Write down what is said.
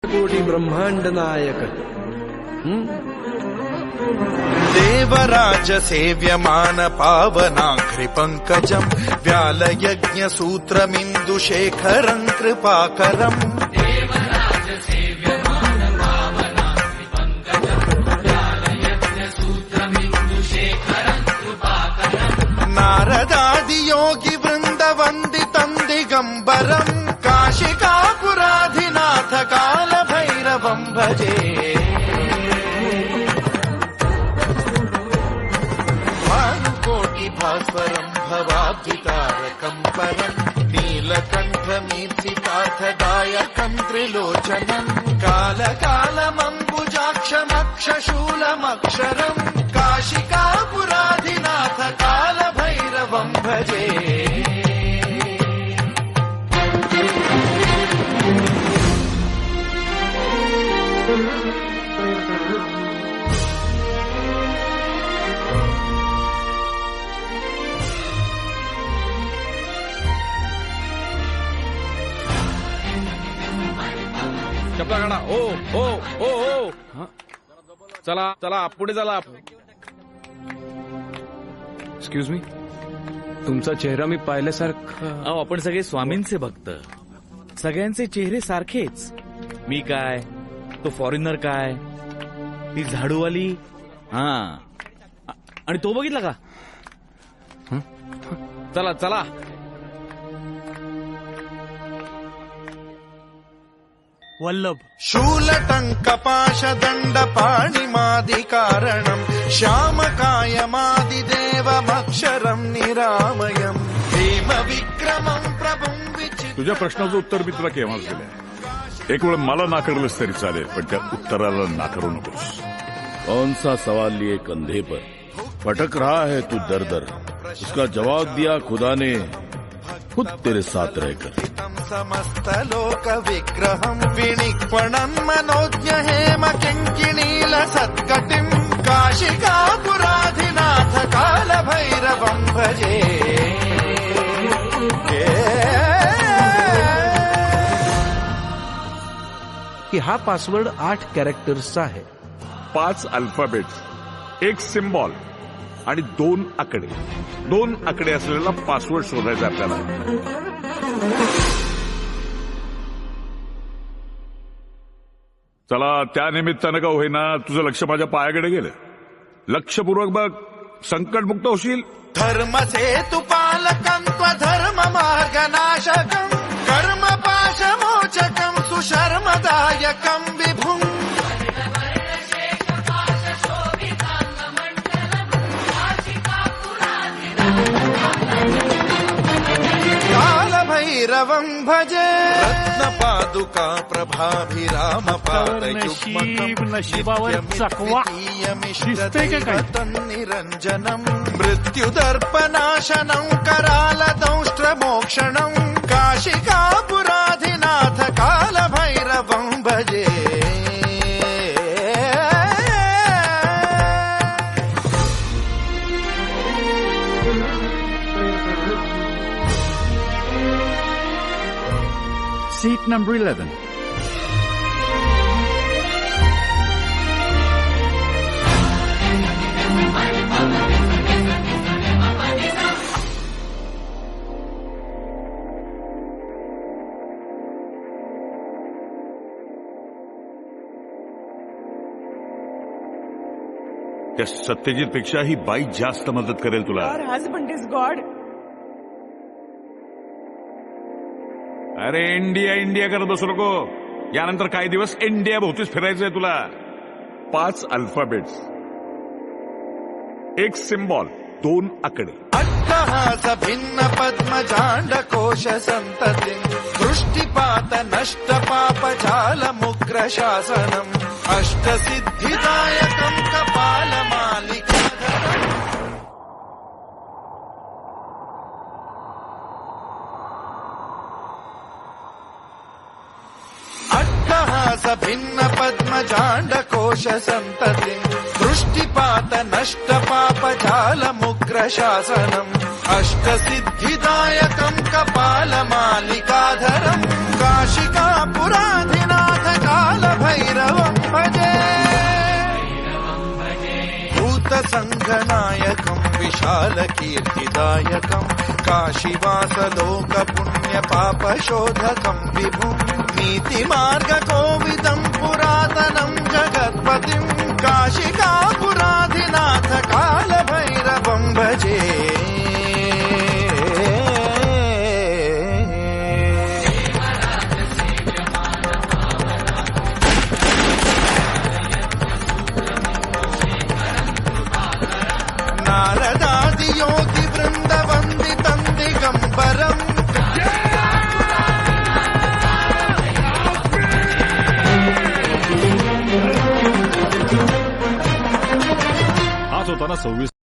कोटी ब्रह्मांड नायक देवराज सेव्यमान पावनाघ्रि पंकजम् व्यालयज्ञ सूत्रमिन्दुशेखरं कृपाकरम् नारदादि योगी वृंद वंदितं दिगंबरं काशिकापुराधिनाथ काल भैरवं भजे भानुकोटि भास्वरं भवाब्धितारकं परं नीलकण्ठमीर्तिकाथदायकं त्रिलोचनं कालकालमम्बुजाक्षमक्षशूलमक्षरं काशिकापुराधिनाथ काल भैरवं भजे चपला काढा. ओ ओ ओ ओ चला चला पुढे चला. एक्सक्यूज मी, तुमचा चेहरा मी पाहिल्यासारखा. अहो आपण सगळे स्वामींचे भक्त, सगळ्यांचे चेहरे सारखेच. मी काय, तो फॉरेनर काय, ती झाडूवाली, हा आणि तो बघितला का. चला चला. वल्लभ शूलटङ्कपाशदण्डपाणिमादिकारणम् श्यामकायमादिदेवमक्षरं निरामयम् भीमविक्रमं प्रभुं विचित्रम्. तुझ्या प्रश्नाचं उत्तर मी तुला केव्हाच दिलंय. एक वेळ मला नाकारलंस तरी चालेल, पण त्या उत्तराला नाकारू नकोस. कौन सा सवाल लिए कंधे पर भटक रहा है तू दर दर, उसका जवाब दिया खुदा ने खुद तेरे साथ रहकर. समस्त लोक विग्रहं विनिक्पणं मनोज्ञ हेम किङ्किणील सत्कटिं काशिकापुराधिनाथ काल भैरवं भजे. की हा पासवर्ड 8 कॅरेक्टर्सचा आहे. 5 अल्फाबेट्स, 1 सिम्बॉल आणि 2 आकडे. 2 आकडे असलेला पासवर्ड शोधायचा आपल्याला. चला, त्या निमित्तानं का होईना तुझं लक्ष माझ्या पायाकडे गेलं. लक्षपूर्वक बघ, संकटमुक्त होशील. धर्मसेतु पालकं त्वधर्म मार्गनाशकं कर्मपाशमोचकं सुशर्मदायकं विभुं. कालभैरवं भजे. रत्नपादुका प्रभाभिरामपादयुग्मकं निरञ्जनं मृत्युदर्पनाशनं करालदंष्ट्रमोक्षणं काशिकापुराधिनाथ कालभैरवं भजे. Seat number 11. त्या सत्यजित पेक्षा ही बाई जास्त मदत करेल तुला. Your husband is God. अरे इंडिया इंडिया करत बसू नको. यानंतर काही दिवस इंडिया भोवतीच फिरायचंय तुला. 5 अल्फाबेट्स, 1 सिम्बॉल, 2 आकडे. अट्टहास भिन्न पद्मजाण्डकोश संततिं दृष्टिपात नष्ट पापजाल मुग्र शासनम् अष्टसिद्धिदायकं कपालमालिकाधरम्. अट्टहास भिन्न पद्मजाण्डकोश संततिं दृष्टिपात नष्ट पापजाल मुग्र शासनम् अष्टसिद्धिदायकं कपालमालिकाधरम् काशिकापुराधिनाथ काल रङ्गनायकम् विशालकीर्तिदायकम् काशीवासलोकपुण्यपापशोधकम् विभुम् नीतिमार्गकोविदम् पुरातनम् जगत्पतिम् काशिकापुराधिनाथ कालभैरवम् भजे नारदादियोगिवृन्दवन्दितम् दिगम्बरम् हाच होता ना 26